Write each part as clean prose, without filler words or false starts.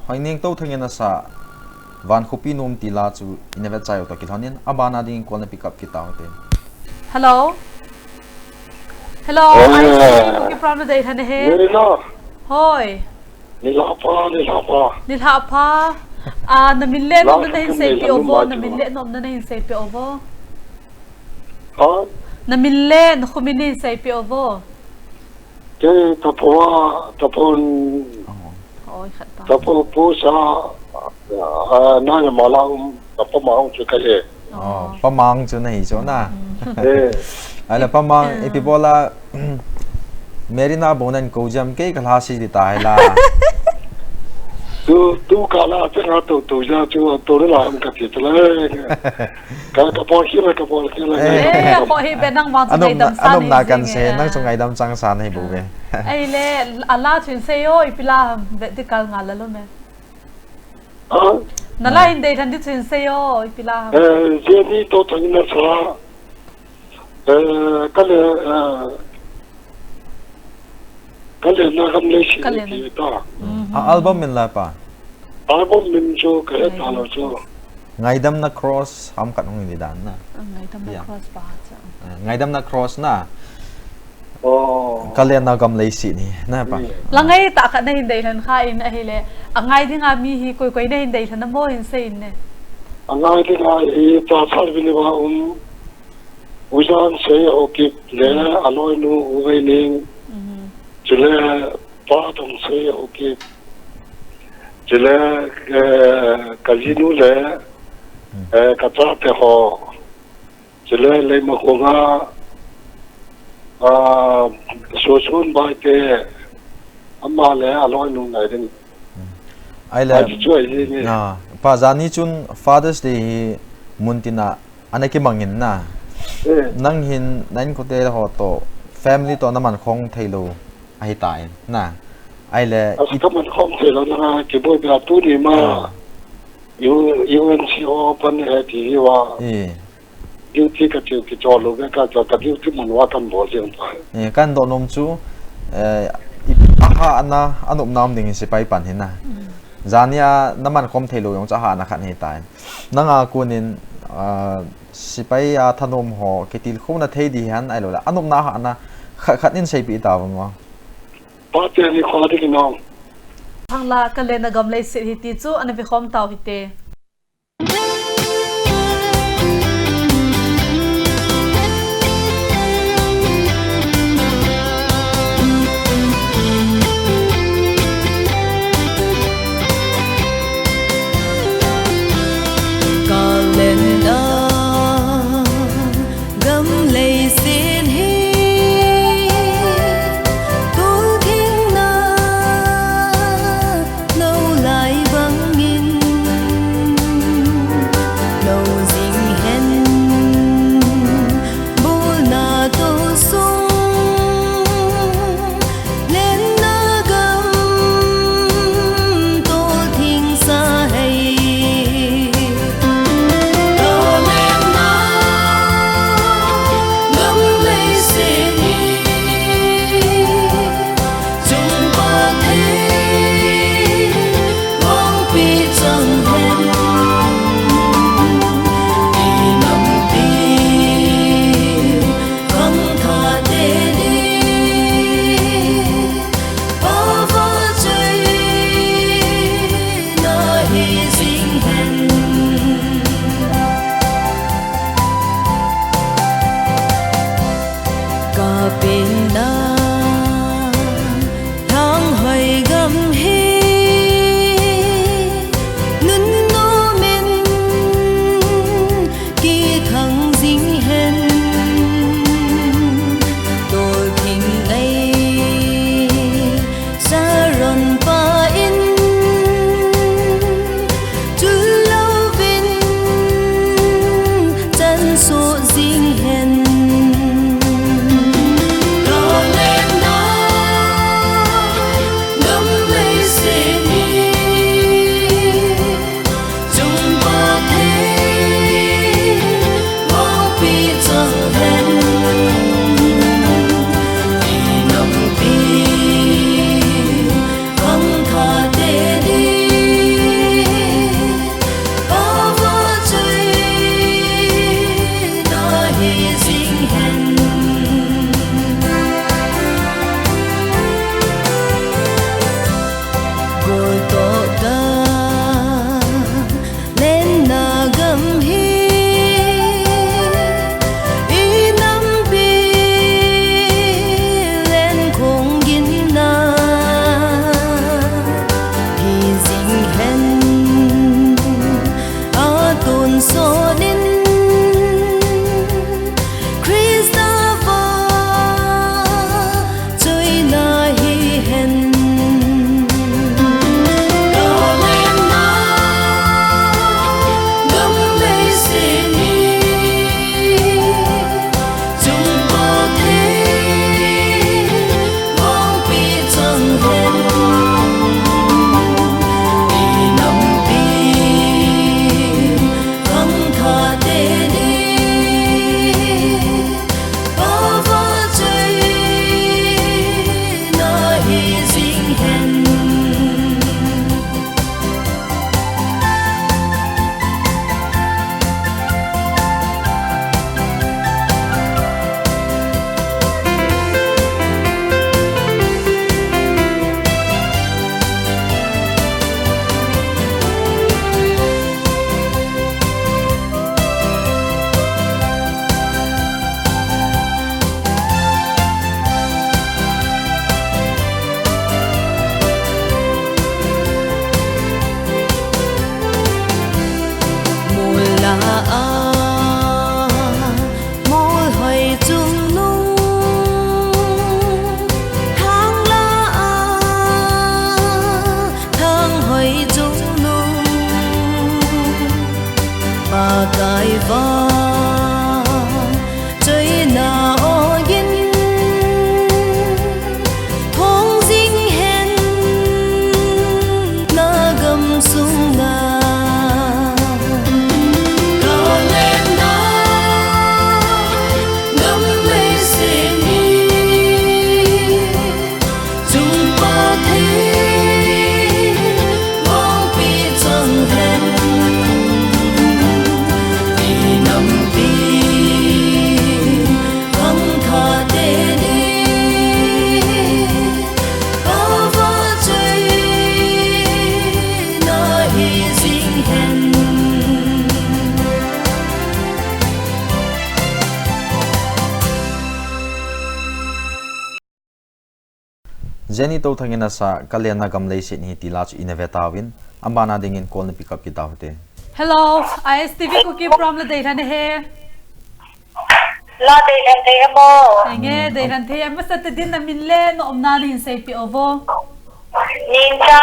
hoi ning to thangena sa van khopi nom tila chu ineve chayo to kilhanin abana ding kona pick up kita hote. Hello. Hello, ISTV Kuki from Ladeilhen he. Hoi. Nilha pa. Namille nom na hin say pi ovo, namille nom na hin say pi ovo. Namille no khumini say pi ovo. Ke tapon tapo po sa na malang tapamang chu kale. Pamang chu nahi chu na. Ala pamang ipibola merina bonan ko jam ke kalasi dita hala. Tu kala tera tu ja chu tu la am ka titla. Ka po hira ka po hira. Po hi benang mang ngai dam san. Anom na kan se nang chu ngai dam chang san hai bu be. Ai le ala chin se yo ipila de kal ngala lo me. Nala in dei than di chin se yo ipila. Je ni to thang na sa. Kale na kam le shi ta. Album min la pa. Album min chu ka ta lo chu. Ngai dam na cross ham kat ngui dan na. Ngai dam na cross pa cha. Ngai dam na cross na. Kalian na gam lei si ni na pa. Langai ta ka na hindai than kha in a hele. Angai dinga mi hi koi na hindai than mo hin se in ne. Angai dinga hi ta sar bi ni ba ujan se Haokip le aloi nu uve ning. Chile pa tong se Haokip. Chile kazinu le kata te ho. Chile le ma ko nga sosun ba te amma le aloi nu ngai ding. Ai le pa zani chun Father's Day muntina anaki mangin na. Nang hin nain ko te ho to family to naman khong thailo ai tai na ai le kaman khong thailo na ki boy ba tu ni ma UNCO pan he ti wa yu ti ka ti ki cho lo ka yu ti mun wa kan bo jeng pa kan do nom chu aha ana anup nam ding si pai pan hin na zania naman khom thailo yong cha ha na khan he tai nanga kunin sipai thanom ho ketil khona thei di han ai lo la anom na ha na khat in sei pi ta wa pa te ni kho di no thang la ka le na gam le si ti chu an vi khom taw hite va chơi na yên thong dinh hen na gầm sung na ca lên na ngắm lấy xe mi chung ba thế mong bị chẳng hen Jenny to thangena sa kalena gamlei sit ni tilach inevetawin ambana dingin call na pick up kitawte. Hello, ISTV Kuki from Ladeilhen he. Ladeilhen he mo. Nge Ladeilhen he am sa tedin na minle no omna ni say pi ovo. Ninja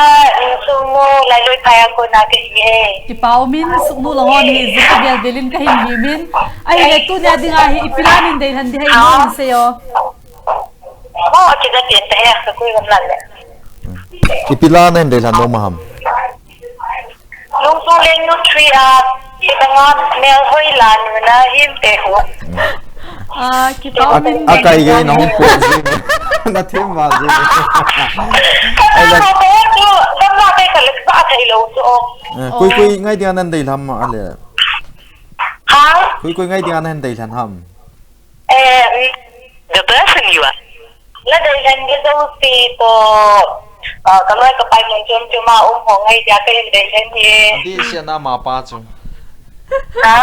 sumo laloy kaya ko na kiye. Ki paumin sukmu lahon hi zikabel belin kahin himin. Ay letu ni adi nga hi ipilanin Ladeilhen di hay mo sayo. Oh, kita tiyan tayo sa kuy gamlan. Ipila na hindi no maham. Lung tuling no tree kita nga mel hoylan na hite ho. Ki paumin Akay gay na hong po zin. Natim ba zin. Kaya ko ko gamla kay kalit pa sa ilaw so. Kuy ngay diyan nan dayl ham ale. Ha? Kuy ngay diyan nan dayl ham. The person you are. Ladeilhen gitu to kalau kapay mo cuma ngay dia kay Ladeilhen ye. Adi siya na mapa chu. Ha?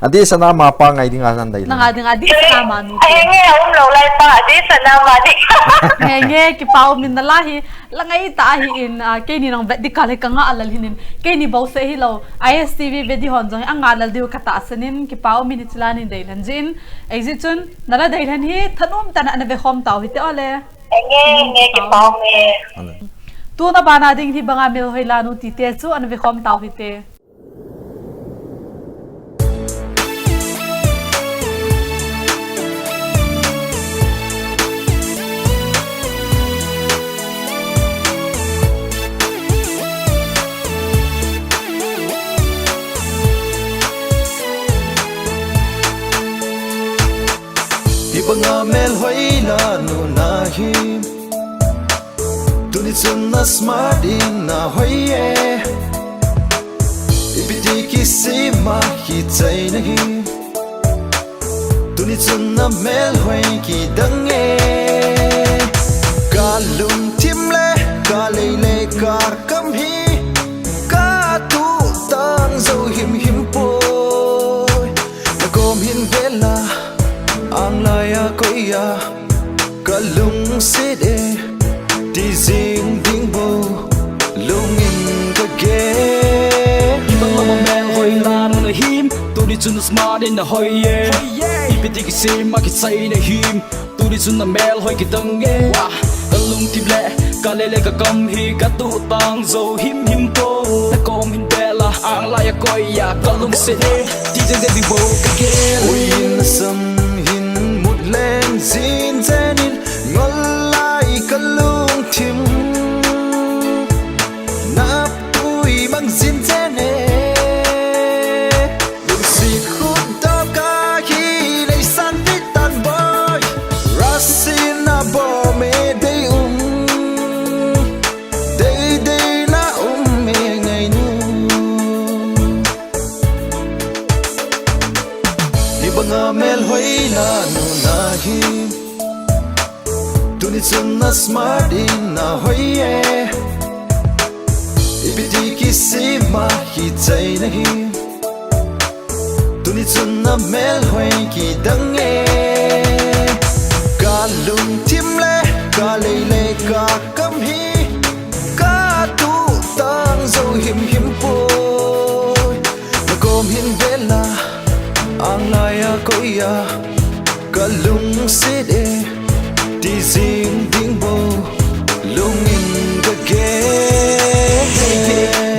Adi siya na mapa ngay di nga nan dayl. nang adi sa manu. Ay nge lawlay pa di sa namani. Nge ki paumin na lahi langay tahi in kini nang di kale ka nga alalhinin kini baw sa hilaw ISTV video honjong ang alal diu kataasanin ki paumin itlanin Ladeilhen jin exitun nala Ladeilhen hi thanum tana na ve khom taw hite ole. Nge kipaw me. Tu na bana ding hi banga mil hoilanu ti te chu an ve khom taw hite. Ibanga mel hoila no nahi Tunitsun na smartin na hoye Ibiti kisima hitai nahi Tunitsun na mel hoi ki dange Kalum timle kalele ka kamhi Ka tu tang zo him poy Nakom hin vela ang laya koya kalung sede di zing ding bo lungin kage ibang mamamel hoy laro na him tuli chun smart in the hoy ye ibiti kisi makisay na him tuli chun na mel hoy kitang ye kalung tible kalele ka kamhi katu tang zo him po nakom hin bela ang laya koya kalung sede di zing ding bo kage uyin sam lên xin zenin ngol lại kalung tim nap tui mang xin zene lung si khut da ka hi lấy san tít tan boy rasin na bo me day na me ngày nu ni banga mel hoi na Tunitsun na smartin na hoye Ibiti kisima hitai nahi Tunitsun na mel hoi ki dange Kalung timle kalele ka kamhi Ka tu tang zo him poy Nakom hin vela ang laya koya kalung sede di zing ding bo lungin kage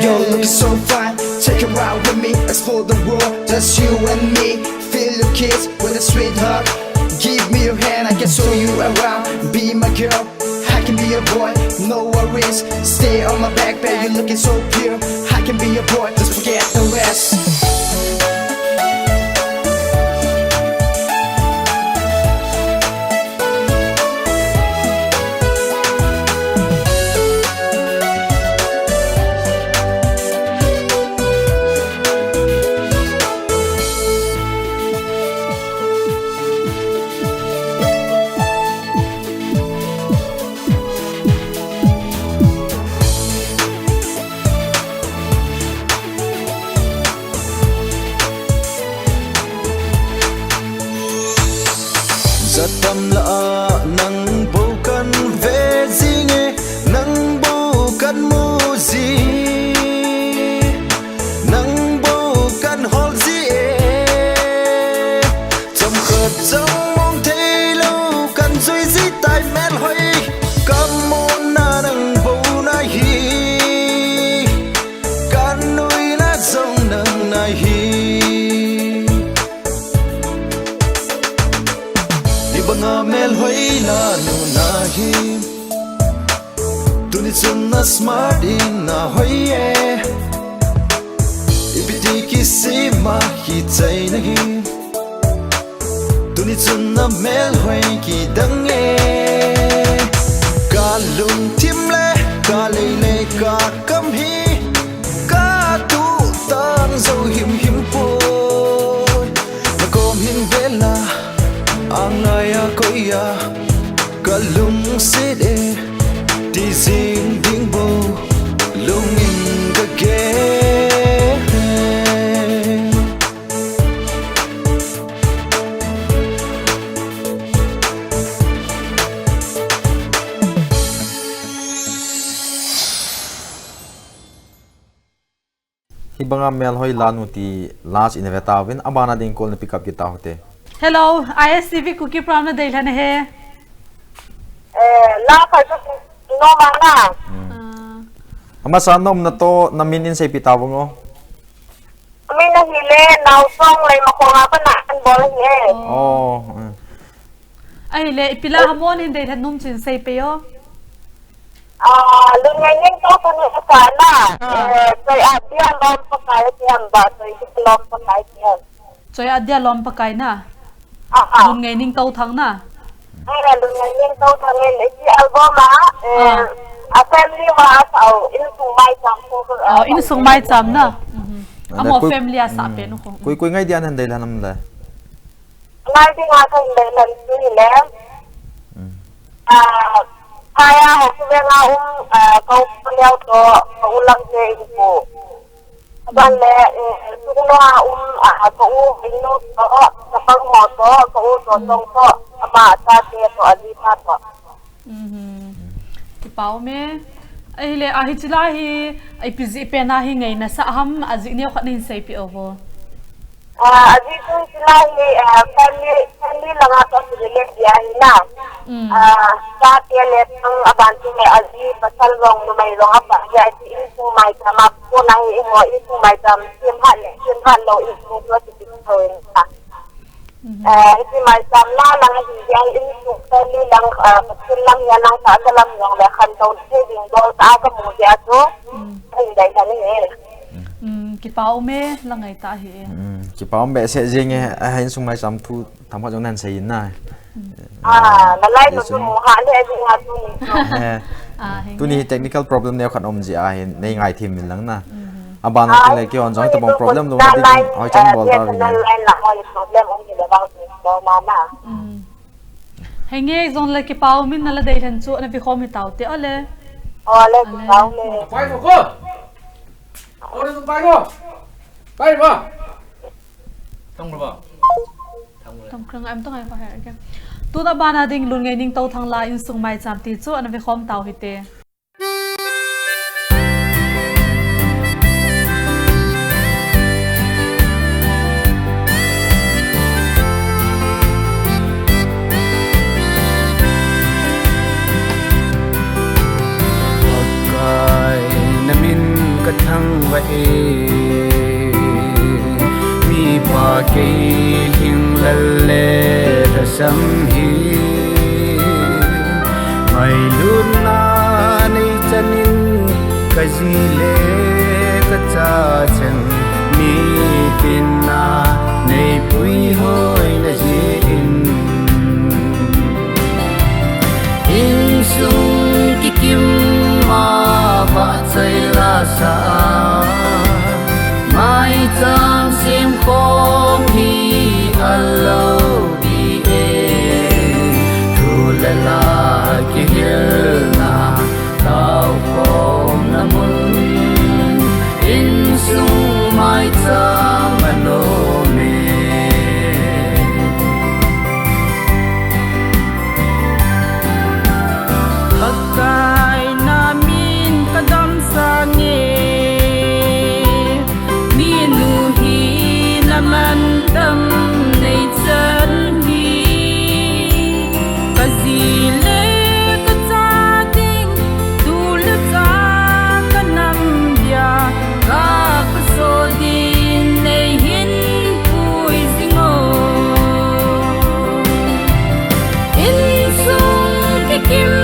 You're looking so fine, take a ride with me. explore the world, just you and me. Feel your kiss with a sweet hug. Give me your hand, I can show you around. Be my girl, I can be your boy, no worries. Stay on my backpack, you're looking so pure. I can be your boy, just forget the rest. Tâm lạ nắng bầu cân về gì nghe nắng bầu cân mù gì nắng bầu cân hol gì trong khớp trong mong thấy lâu cân duy gì tai mẹ hỏi cầm môn na nắng bầu na hi cân nuôi na dòng nắng na hi banga mel hoi la nu na hi tuni chun na smart in na hoi e ibiti ki se ma hi chai na hi tuni chun na mel hoi ki dang e ka lung tim le ka le le ka kam hi ka tu tang zo him him po na kom hin vela angaya koya kalung sede di sing ding bo lungin gage Ibanga mel hoi lanu ti last inevita win abana ding call na pick up kita hote. Hello, ISTV Kuki from Ladeilhen he. La phải no mana. Ama sa nom na to naminin sa ipitawang o. Min na hile now song lay makuha pa na an bol he. Oh. Ay le ipila hamon hindi num chin say peyo. Lun ngayon to kung sana. Say adian lom pa kaya siyan ba? Say lom pa kaya siyan. Soy adya lom pa kay na. Lun ngay ning tau thang na. Ay lun ngayon to thangin si album a family wa sao in sumay sam ko. In sumay sam na. Amo family asa pe no ko. Kuy ngay diyan handay la nam la. Ngay di nga kay lan sile. Kaya ako nga kau paliaw to ulang sa ipo. Bale suno nga kau ino to sa pagmoto kau to tong to aba sa to alita to. Kipaw me ay le ahichilahi ay pizi penahi ngay na sa aham azik niyo kanin sa ipo. Dito sila family lang ato sila biyahe na. Sa tiyalet ang abanti may azi pasalong na mayroong apa. Kaya si isong may tamap po na hiingo isong may tam simhan lo isong ko si Victorin ka. Isi may tam na lang hindi ang isong family lang pasil lang yan ang sa agalam yung lekan daw saving doon sa aga mo siya to. Hindi ka niya Kipaw me langay tahi. Kipaw be se jing ahin sumay sam thu thamha jong nan sai na. Lalay no mo hali ay nga to ni. Tuni technical problem ne khan om ji ahin nei ngai thim min lang na. Abana le ki on jong ta bong problem lo di oi chang bol ta ri. Lalay la oi problem om ni ba ko mama. Henge zon le kipaw min na Ladeilhen chu na vi khom hitaw te ale. Le kipaw le. Pai ko. Ôi nó bay rồi, bay rồi, không được không? Tam krang am to ngai fa her ke. Tu na bana ding lun ngai ning tau thang la in sung mai cham ti chu an ve khom taw hite. Thang vậy pa ke hing lalle da sam hi mai lun na nei chanin kazile ka cha chen mi tin na nei pui hoi na ji in sung ki kim ma va chai la sa mai chang sim khom hi alo bi e thu la la ki hil na tao khom na mun in sung mai chang ano me kai na min kadam sa nge mi nu hi na man dam nei chan hi ka zi le ka cha ding du le cha ka nam ya ka ka so din nei hin pui zingo in sung ki kim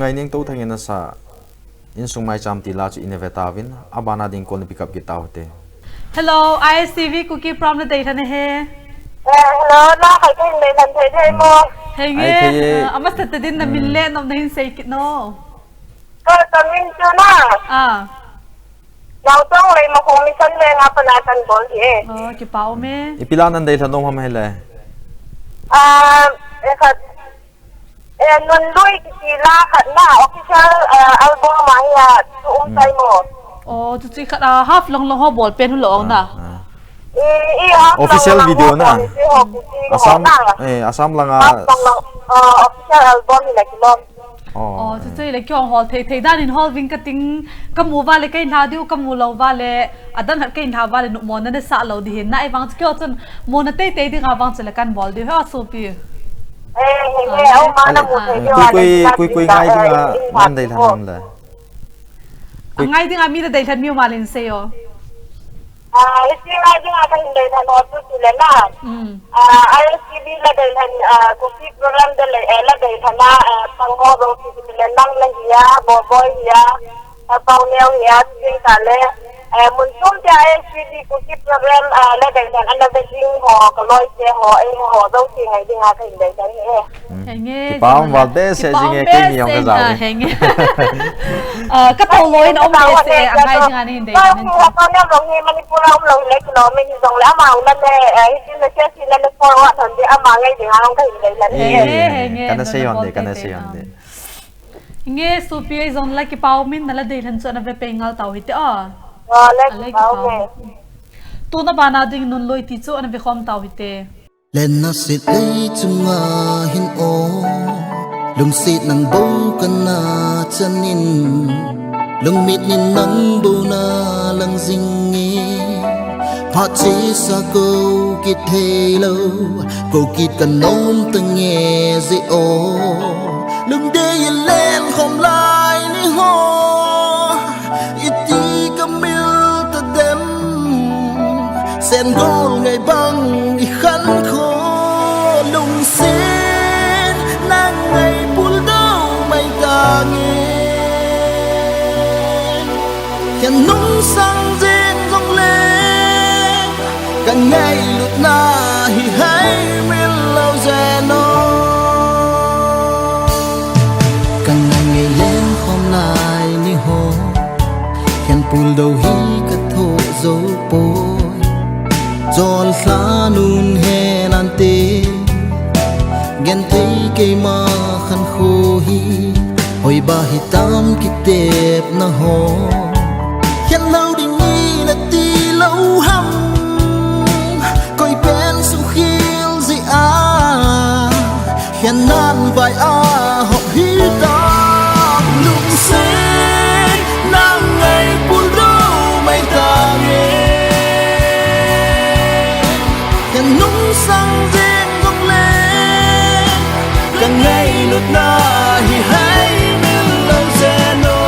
ngai ning to thangena sa in sungmai cham ti la chu inevitavin abana ding kon pick up gitaw te Hello ISTV Kuki from Ladeilhen he hello na kai kai le nan thei thei mo Hey Ai nge thei- amasta tadin na minle nom na hin say kit no ko to min chu na yaw tong le mo kong misan le nga panatan bol he oh ki pao me ipilanan dai thanom ham hele nun lui ki la khat na official album ma ya tu sai mo oh tu chi khat half long long ho ball pen hu long na official video na asam asam langa official album ni la kilom oh chu chui le kyong hol thei dan in hol wing kating kamu wa le kai na diu kamu lo wa le adan hat kai na wa le nu mon na sa lo di hin na ai wang kyo chun mon na te te ding a wang chele kan bol di ha so pi kui ngai dinga man dei than la ngai dinga mi dei than mi ma len se yo ISTV dinga kan dei than ho tu le na ISTV Ladeilhen Kuki program de Ladeilhen na pangho ro ti le nang la hiya boy hiya pau neo hiya sing ta le mun tum ja ISTV Kuki program Ladeilhen an da jing ho ko loi se ho ho do ti ngai dinga kan dei than he pau wal be se jing ke mi yong ka za ka to loi no me se ngai dinga ni dei than ko ne rong ni Manipur om lo le kilo me ni dong la ma na le hitin le che si le for wa thon de ama ngai dinga long kai dei than kana se yon de nge supi zon la ki pau min nala Ladeilhen chu na ve pengal tau hite le pau tu na bana ding nun loi ti chu na ve khom tau hite lên na sit lấy chunga hin o lung sit nang bo kana chanin lung mit nin nang bo na lang zingi pha chi sa ko kit hello ko kit kan nom tang nghe zi o lung de lên khom lai ni ho iti kamil ta dem sen gol ngày bang i khan kho lung sen nang ngày pul đâu mai ta nghe chân nung sang zen dong lên càng ngày lụt na hi hay min lâu zeno càng ngày lên hôm nay ni ho khen pul đâu hi ka tho zo po Jol sa nun he nan te gen thấy cây ma khăn khô hi hồi ba hi tam ki tep na ho khen lâu đi nghi là ti lâu hăm coi pen su khiêu gì khen nan vai học hi ta lung se nang ngày pul đâu mai ta nghe nung sang riêng gông lên càng ngày lụt na hi hay min lâu zeno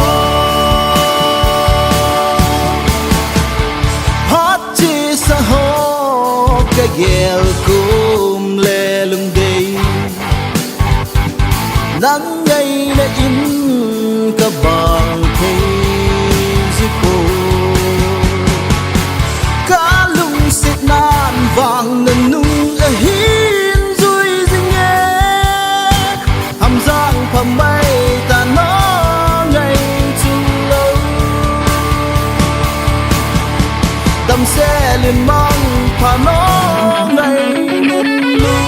hot chi sa ho ka gel kum le lung dei nang ngày na in ka bang thei zipo ka lung sit nan vàng ngân nung ahin dui dinh nghe hàm giang phẩm mây ta nó ngày chung lâu tâm xe liền mang thả nó ngày nên lưu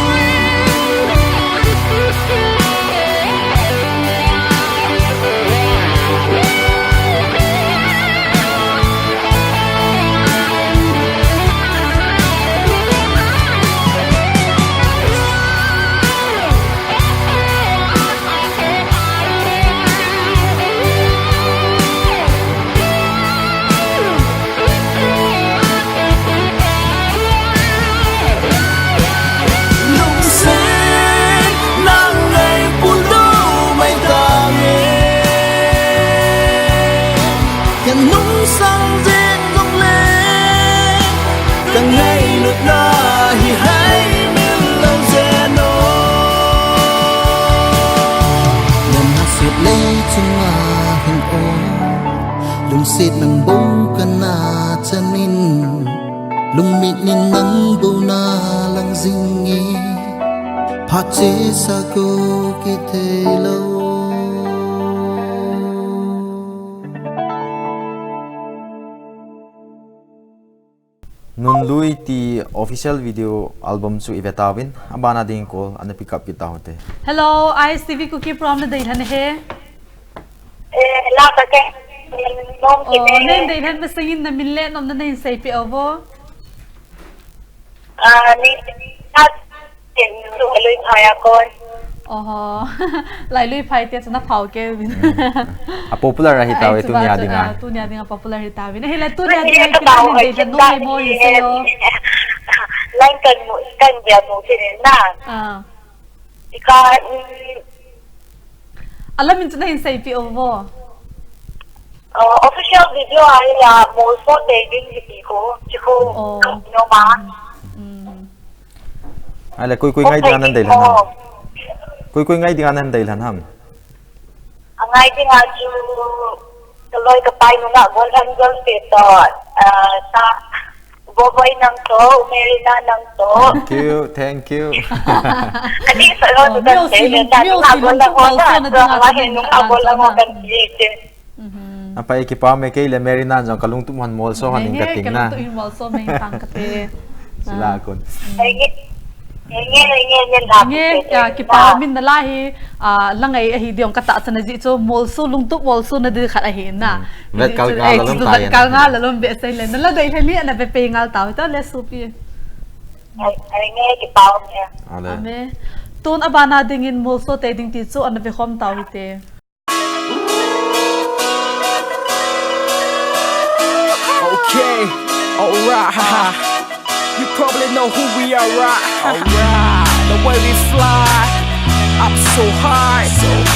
nung sang riêng gông lên càng ngày lụt na hi hay min lâu zeno lần na sụt lấy chunga hin o lung sit nang bo kana chanin lung mit nin nang bo na lang zingi pha che sa ko ki the lo nun lui ti official video album chu ivetawin abana ding call an pick up kita hote hello ISTV Kuki from Ladeilhen he la ta ke nom ki nen Ladeilhen masingin na minle nom na nen say pi ovo ni at tin lu lui khaya kon oh lai lui phai te chana phau ke bin a popular ra hitawe tu nia dinga tu nia dinga popular hitawe na hela tu nia dinga pilan de la no mai mo iseo lain kan dia mo sinin na ika alam min chana hin sai pi ovo official video ay la mo so dating hipi ko chiko no ma ala koi ngai dingan dei lan koi ngai dingan dei lan ham ngai dingan ju kaloi ka pai no na gol angle fit to sa boboy nang to merina nang to thank you ani sa lo to kan dei na gol lang ko na hin nung agol lang ko kan dei apa ekipa me ke le merina jong kalung tum han mol so han ing kating na kalung tum mol so me tang kate sila kon nge ki pa min na lahi langai hi diong kata sana ji cho mol so lung tu mol so na de khat a hin na vet kal nga la lom be sai le na la dei heli na be pe ngal taw ta le supi ai nge ki pa me ame ton abana dingin mol so te ding ti chu an be khom taw te Okay, alright. You probably know who we are, right? Alright, the way we fly up so high,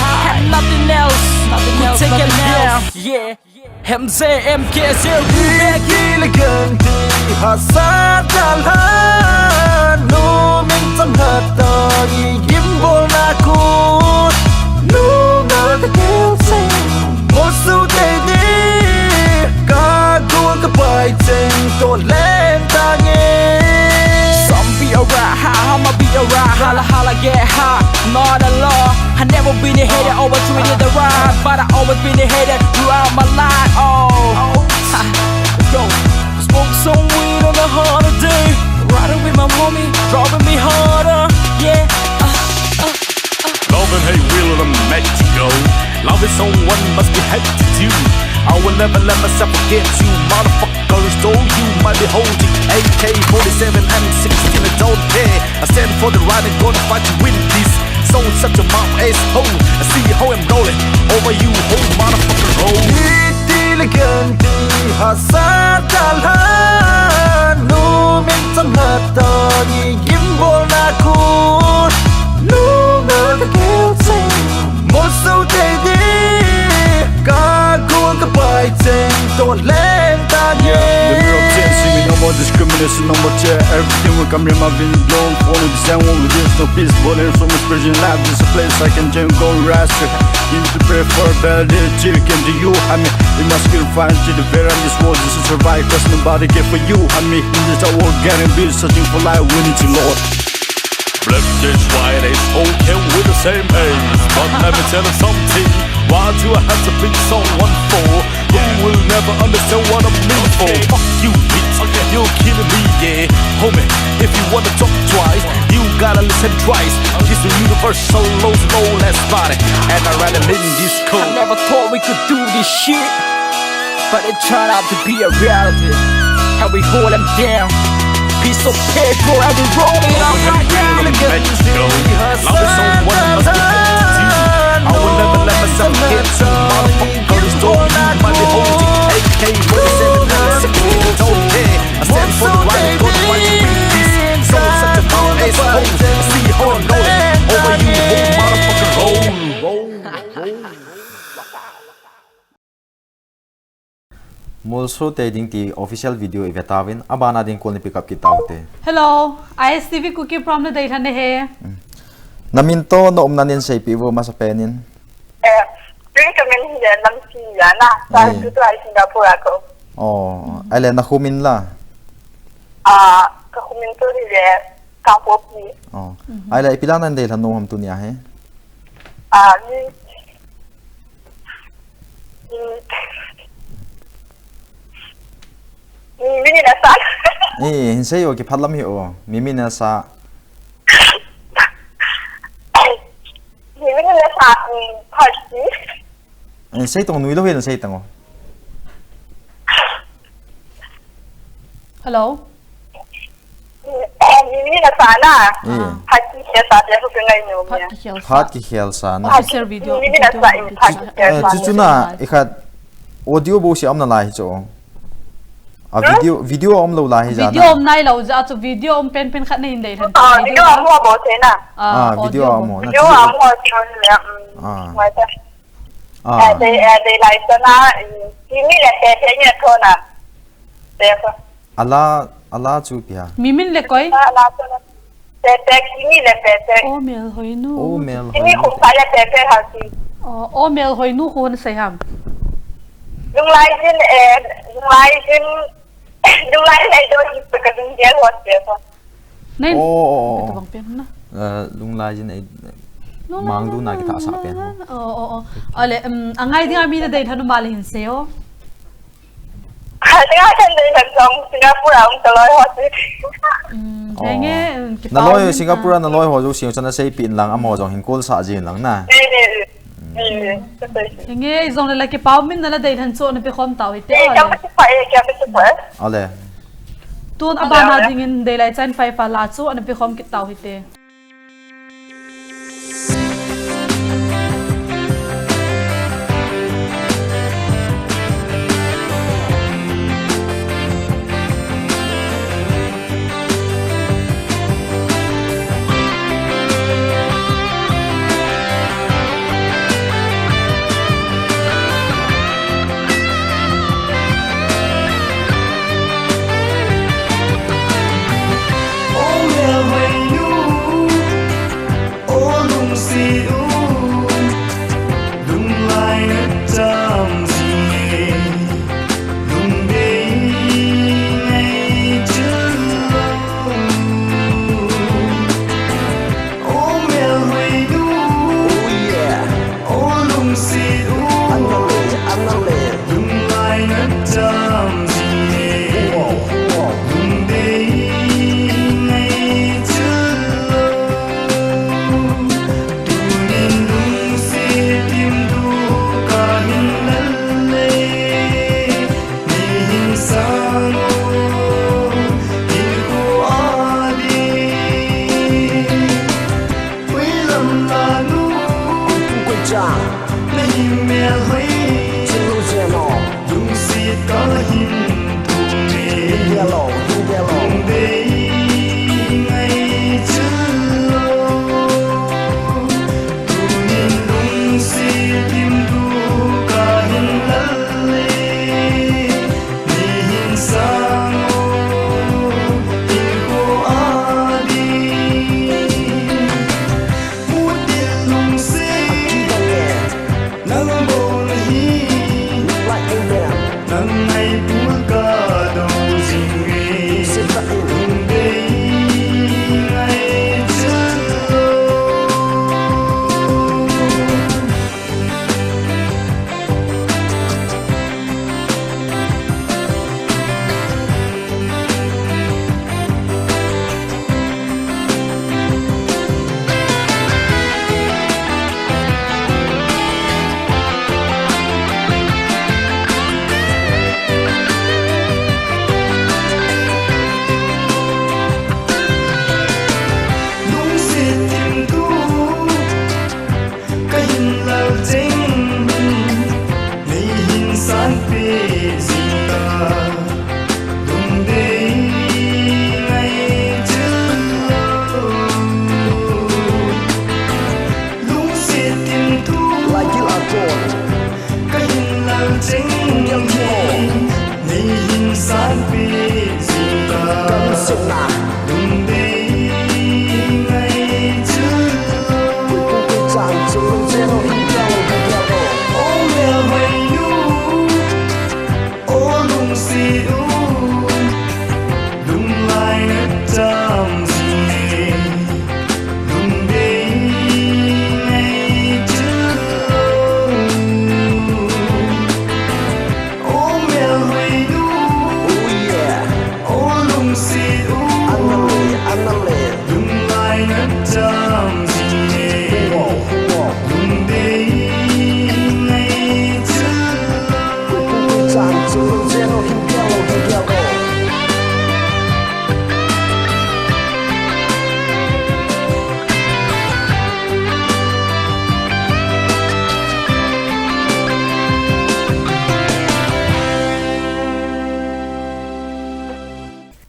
have nothing else, take it down. Yeah, hethem ganti hasad dalhan no min tamhatari gimbol nakut no nagel say mosu dedi kagul kapai teng to len tangi some be alright, I'ma be alright. Holla holla get high, not a law. I never been a hater, always treated the right, but I always been a hater throughout my life. Let's go. Smoke some weed on a holiday, riding with my homie, driving me harder. Yeah. Love and hate real and I'm meant to go. Loving someone must be hate to do. I will never let myself forget you, motherfuckers. Though you might be holding AK-47 and 16, I don't care. I stand for the right and gonna fight to win this. So such a mouth asshole. I see how I'm rolling over you, whole motherfucker roll. ganti hasad dalhan no min tamhatari gimbol nakut no nagel say mosu dedi kagul kapai teng to len tangi The mirror ten, see me no more discrimination, no more tear. Everything will come in my vision blown. Follow the sound, won't there's no peace. But there's so much pressure in life. This a place I can jam, go raster. You need to pray for a better day. Chicken to you, I mean, you must get fine to the very on this world. This is survive, cause nobody care for you. I mean, in this our getting busy, searching for life, we need to Lord. Black is white, is okay with the same age. But let me tell you something. Why do I have to pick someone for? You will never understand what I mean for. Fuck you, bitch, you're killing me, yeah. Homie, if you wanna talk twice, you gotta listen twice. This the universal low last body, and I rather live in this code. I never thought we could do this shit, but it turned out to be a reality. How we hold them down. Piece of paper, I be rolling up right now. Love is someone must be hate to do. I will never let myself get to motherfuckers. Told you might be holding AK-47 and 16, don't care. I stand for the right and gonna fight to win this. So such a mouth asshole. I see how I'm rolling over you, whole motherfucker roll. Mulso te ding ti official video ivetavin abana ding kol ni pick up kitaute. hello ISTV Kuki from Ladeilhen he Naminto no umnanin say pivo masapenin. Πριν kami hindi lang siya na sa dito ay Singapore ako. Oh, ale na humin la. Kakuminto rin kapopi. Oh. Ala ipilanan del hanu ham tu niya he. Mimi na sa. Hinsay o ki phalam hi o. Mimi na sa Mimi na sa party. say tong nui lo hen say tango. Mimi ini na sana. Hati siya sa atin ko ngay nyo niya. Hat ki khel sa na Officer video. Ini na sa impact. chu na ikhat audio bo si amna lai cho a video om lo lai ja Video om nai lo ja chu video om pen khat na hindai than. Video mo mo thế na. Video mo na Video mo chon le. Mai ta. They like sana ini le te nya thona. Te ko. ala chu pia Mimin le koi. Ala sana. Te ini le te. O mel hoinu. o mel Ini khung sa le te ha si. O mel hoinu khon sai ham. Dung lai jin lai do hi pe ka dung je ho te ko. Nei. o Bang pen na. lung lai jin ai mang du na ki tha sa pen Ale angai dinga mi na dei thanu mal hin seo. Tengah kan dari Singapura untuk loi ho si. Nge na loi Singapore na loi ho jo siang chana sei pin lang amo jong hin kol sa jin lang na nge zong la ke pau min na la dei than cho na pe khom taw ite ale tun abana dingin dei lai chan fai fa la chu an pe khom ki taw ite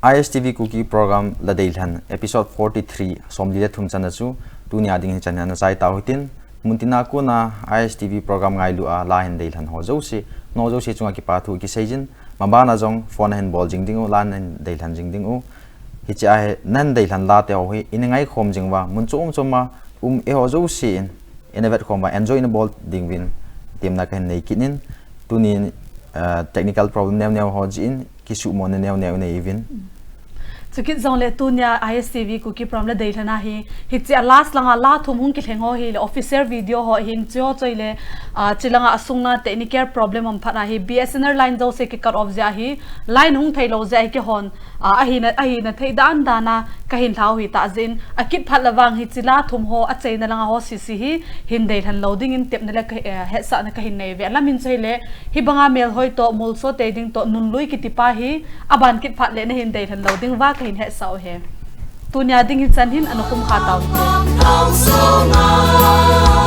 ISTV Kuki program Ladeilhen episode 43 somli le thum chana chu tunia ding chana na sai taw hitin muntina ko na ISTV program ngai lu a la hen deilhan ho zo si no zo si chunga ki pa thu ki seijin mabana jong phone hen ball jing ding u lan hen deilhan jing ding u hiche a nan deilhan la te ho hi in ngai khom jing wa mun chom choma e ho zo si in enevet khom wa enjoy in ball ding win tim na kan nei kinin tunin technical problem nem ho jin kisu mon nem nei even Chukit zong le tunya ISTV Kuki prom le deilhana hi hiche last langa la thum hung ki thleng ho hi le officer video ho hin cho choi le chilanga asungna technical problem am phana hi BSNL line do se ki cut off ja hi line hung thailo ja ki hon ahin thei dan dana ka hin thau hi ta jin akit phat lawang hi chila thum ho a cheina langa ho si hi hin deilhan loading in tep na le he sa na ka hin nei ve lamin chei le hi banga mel hoi to mul so te ding to nun lui ki tipa hi aban kit phat le na hin deilhan loading wa hin he sao he tunya ding hi chan hin anukum kha taw Hong song